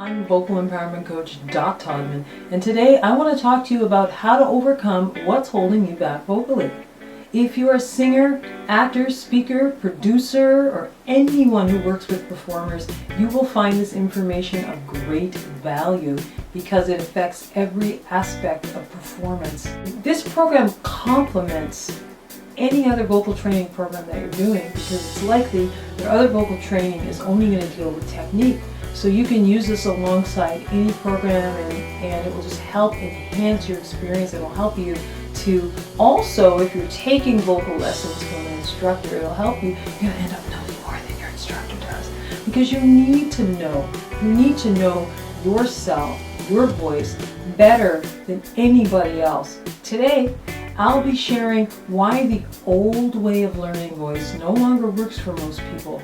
I'm Vocal Empowerment Coach Dot Todman, and today I want to talk to you about how to overcome what's holding you back vocally. If you're a singer, actor, speaker, producer, or anyone who works with performers, you will find this information of great value because it affects every aspect of performance. This program complements any other vocal training program that you're doing because it's likely that other vocal training is only going to deal with technique. So you can use this alongside any program and it will just help enhance your experience. It will help you to also, if you're taking vocal lessons from an instructor, it'll help you. You'll end up knowing more than your instructor does. Because you need to know yourself, your voice, better than anybody else. Today, I'll be sharing why the old way of learning voice no longer works for most people.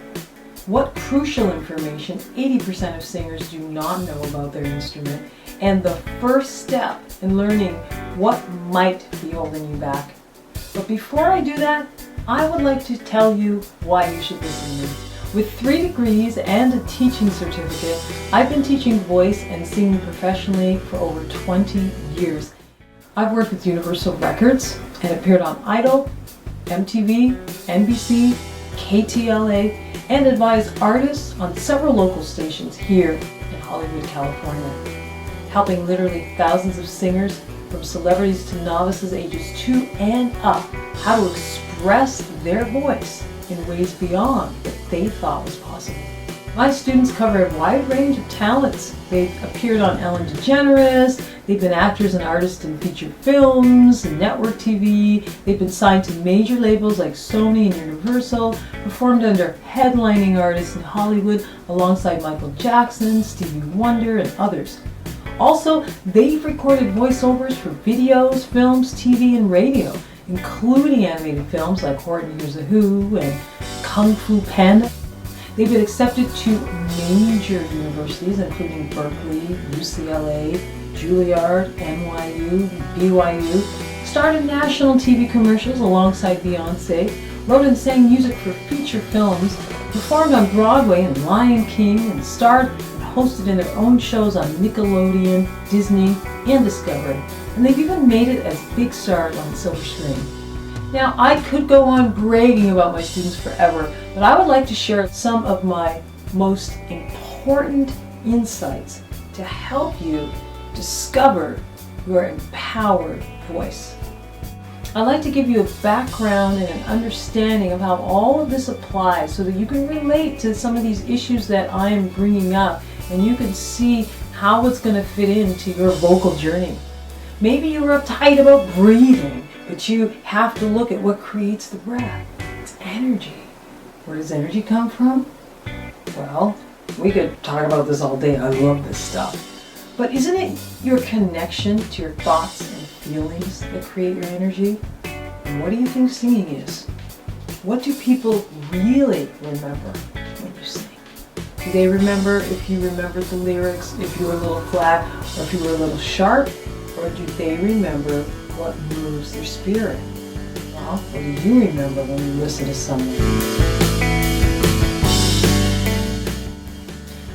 What crucial information 80% of singers do not know about their instrument, and the first step in learning what might be holding you back. But before I do that, I would like to tell you why you should listen to me. With 3 degrees and a teaching certificate, I've been teaching voice and singing professionally for over 20 years. I've worked with Universal Records and appeared on Idol, MTV, NBC, KTLA, and advised artists on several local stations here in Hollywood, California, helping literally thousands of singers from celebrities to novices ages 2 and up how to express their voice in ways beyond what they thought was possible. My students cover a wide range of talents. They've appeared on Ellen DeGeneres, they've been actors and artists in feature films and network TV, they've been signed to major labels like Sony and Universal, performed under headlining artists in Hollywood alongside Michael Jackson, Stevie Wonder, and others. Also, they've recorded voiceovers for videos, films, TV, and radio, including animated films like Horton Hears a Who and Kung Fu Panda. They've been accepted to major universities including Berkeley, UCLA, Juilliard, NYU, BYU, starred in national TV commercials alongside Beyonce, wrote and sang music for feature films, performed on Broadway in Lion King, and starred and hosted in their own shows on Nickelodeon, Disney, and Discovery. And they've even made it as big stars on the silver screen. Now, I could go on bragging about my students forever, but I would like to share some of my most important insights to help you discover your empowered voice. I'd like to give you a background and an understanding of how all of this applies so that you can relate to some of these issues that I am bringing up and you can see how it's going to fit into your vocal journey. Maybe you're uptight about breathing, but you have to look at what creates the breath. It's energy. Where does energy come from? Well, we could talk about this all day. I love this stuff. But isn't it your connection to your thoughts and feelings that create your energy? And what do you think singing is? What do people really remember when you sing? Do they remember if you remembered the lyrics, if you were a little flat, or if you were a little sharp? Or do they remember what moves their spirit? Well, what do you remember when you listen to someone?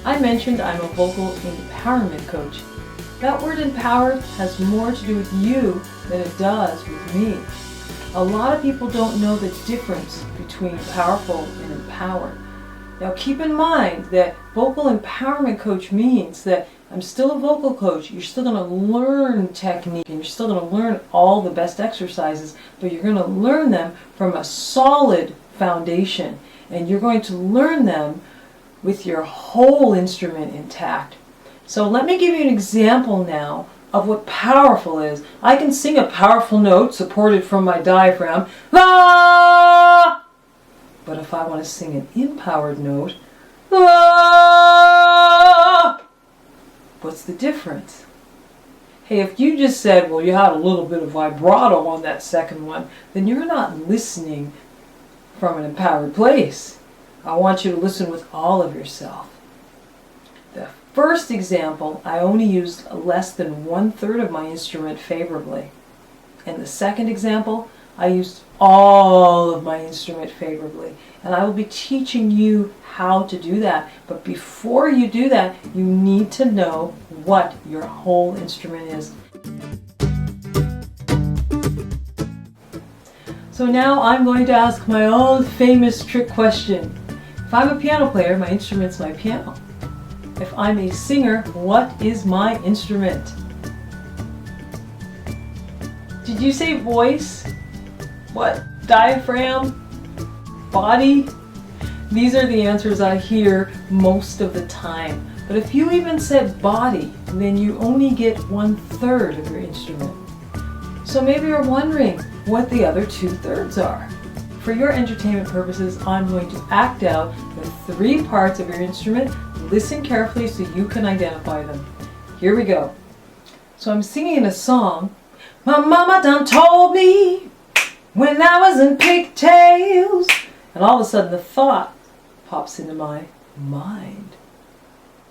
I mentioned I'm a vocal empowerment coach. That word empowered has more to do with you than it does with me. A lot of people don't know the difference between powerful and empowered. Now keep in mind that vocal empowerment coach means that I'm still a vocal coach. You're still going to learn technique and you're still going to learn all the best exercises, but you're going to learn them from a solid foundation and you're going to learn them with your whole instrument intact. So let me give you an example now of what powerful is. I can sing a powerful note supported from my diaphragm, ah! But if I want to sing an empowered note, ah! What's the difference? Hey, if you just said, well, you had a little bit of vibrato on that second one, then you're not listening from an empowered place. I want you to listen with all of yourself. The first example, I only used less than 1/3 of my instrument favorably. And the second example, I used all of my instrument favorably. And I will be teaching you how to do that. But before you do that, you need to know what your whole instrument is. So now I'm going to ask my own famous trick question. If I'm a piano player, my instrument's my piano. If I'm a singer, what is my instrument? Did you say voice? What? Diaphragm? Body? These are the answers I hear most of the time. But if you even said body, then you only get 1/3 of your instrument. So maybe you're wondering what the other 2/3 are. For your entertainment purposes, I'm going to act out the 3 parts of your instrument. Listen carefully so you can identify them. Here we go. So I'm singing a song. My mama done told me when I was in pigtails. And all of a sudden the thought pops into my mind.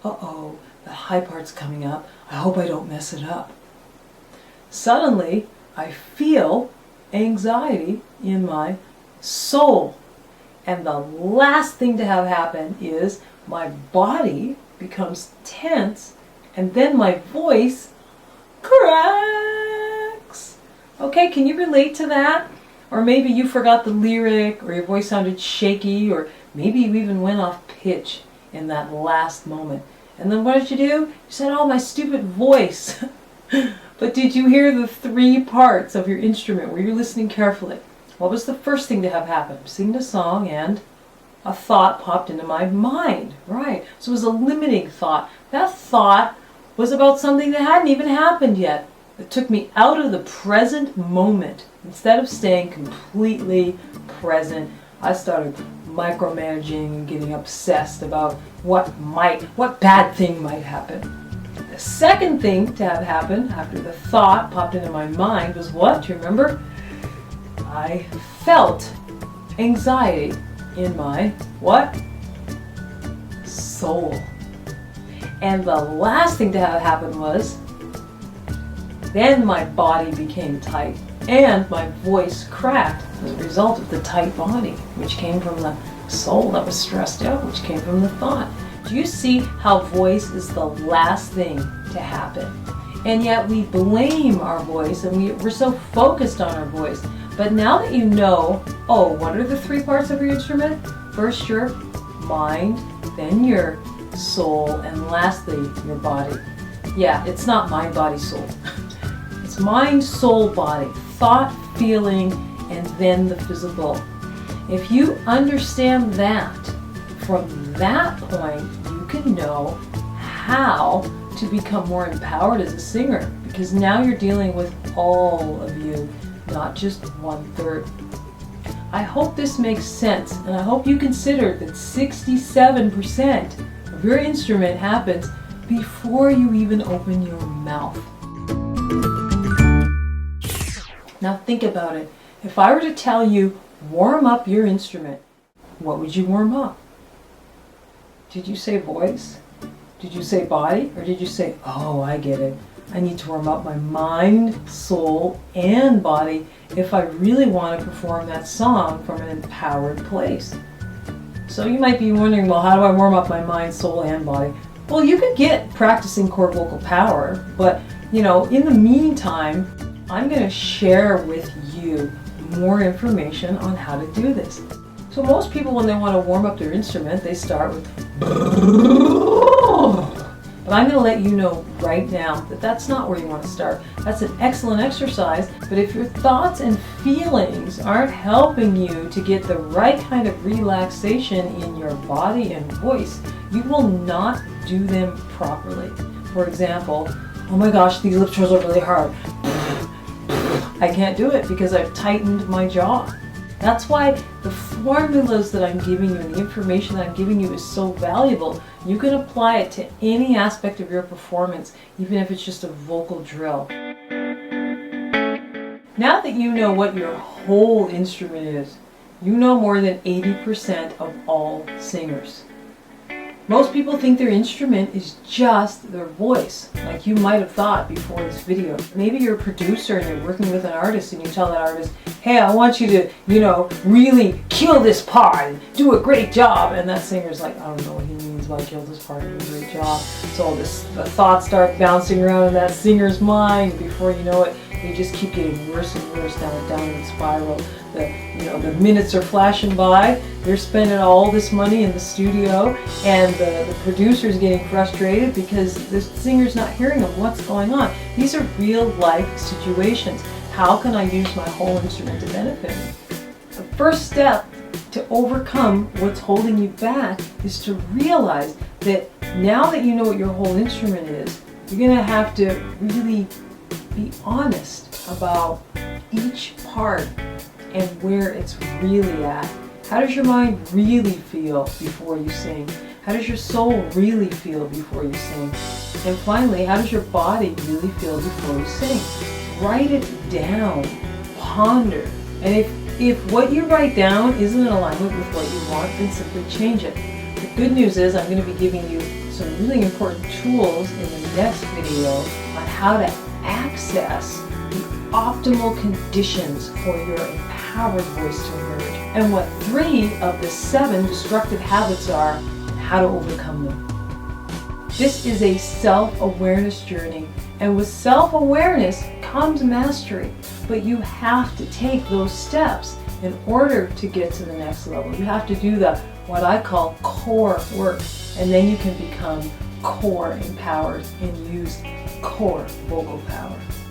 Uh-oh, the high part's coming up. I hope I don't mess it up. Suddenly, I feel anxiety in my soul. And the last thing to have happen is my body becomes tense and then my voice cracks. Okay, can you relate to that? Or maybe you forgot the lyric, or your voice sounded shaky, or maybe you even went off pitch in that last moment. And then what did you do? You said, oh, my stupid voice. But did you hear the 3 parts of your instrument? Were you listening carefully? What was the first thing to have happen? I'm singing a song and a thought popped into my mind. Right. So it was a limiting thought. That thought was about something that hadn't even happened yet. It took me out of the present moment. Instead of staying completely present, I started micromanaging and getting obsessed about what bad thing might happen. The second thing to have happened after the thought popped into my mind was what? Do you remember? I felt anxiety in my what? Soul. And the last thing to have happened was then my body became tight and my voice cracked as a result of the tight body, which came from the soul that was stressed out, which came from the thought. Do you see how voice is the last thing to happen? And yet we blame our voice and we're so focused on our voice. But now that you know, oh, what are the 3 parts of your instrument? First your mind, then your soul, and lastly your body. Yeah, it's not mind, body, soul. It's mind, soul, body, thought, feeling, and then the physical. If you understand that, from that point you can know how to become more empowered as a singer, because now you're dealing with all of you, not just 1/3. I hope this makes sense, and I hope you consider that 67% of your instrument happens before you even open your mouth. Now think about it. If I were to tell you, warm up your instrument, what would you warm up? Did you say voice? Did you say body? Or did you say, oh, I get it. I need to warm up my mind, soul, and body if I really want to perform that song from an empowered place. So you might be wondering, well, how do I warm up my mind, soul, and body? Well, you could get practicing core vocal power, but in the meantime, I'm going to share with you more information on how to do this. So most people, when they want to warm up their instrument, they start with but I'm going to let you know right now that that's not where you want to start. That's an excellent exercise, but if your thoughts and feelings aren't helping you to get the right kind of relaxation in your body and voice, you will not do them properly. For example, oh my gosh, these lip trills are really hard. I can't do it because I've tightened my jaw. That's why the formulas that I'm giving you and the information that I'm giving you is so valuable. You can apply it to any aspect of your performance, even if it's just a vocal drill. Now that you know what your whole instrument is, you know more than 80% of all singers. Most people think their instrument is just their voice, like you might have thought before this video. Maybe you're a producer and you're working with an artist and you tell that artist, hey, I want you to, really kill this part and do a great job. And that singer's like, I don't know what he means by kill this part and do a great job. So the thoughts start bouncing around in that singer's mind. Before you know it, they just keep getting worse and worse down a downward spiral. The minutes are flashing by. They're spending all this money in the studio, and the producer's getting frustrated because the singer's not hearing them. What's going on? These are real life situations. How can I use my whole instrument to benefit me? The first step to overcome what's holding you back is to realize that now that you know what your whole instrument is, you're going to have to really be honest about each part and where it's really at. How does your mind really feel before you sing? How does your soul really feel before you sing? And finally, how does your body really feel before you sing? Write it down, ponder, and if what you write down isn't in alignment with what you want, then simply change it. The good news is I'm going to be giving you some really important tools in the next video on how to access the optimal conditions for your empowered voice to emerge, and what 3 of the 7 destructive habits are, and how to overcome them. This is a self-awareness journey, and with self-awareness comes mastery, but you have to take those steps in order to get to the next level. You have to do what I call core work, and then you can become core empowered and use core vocal power.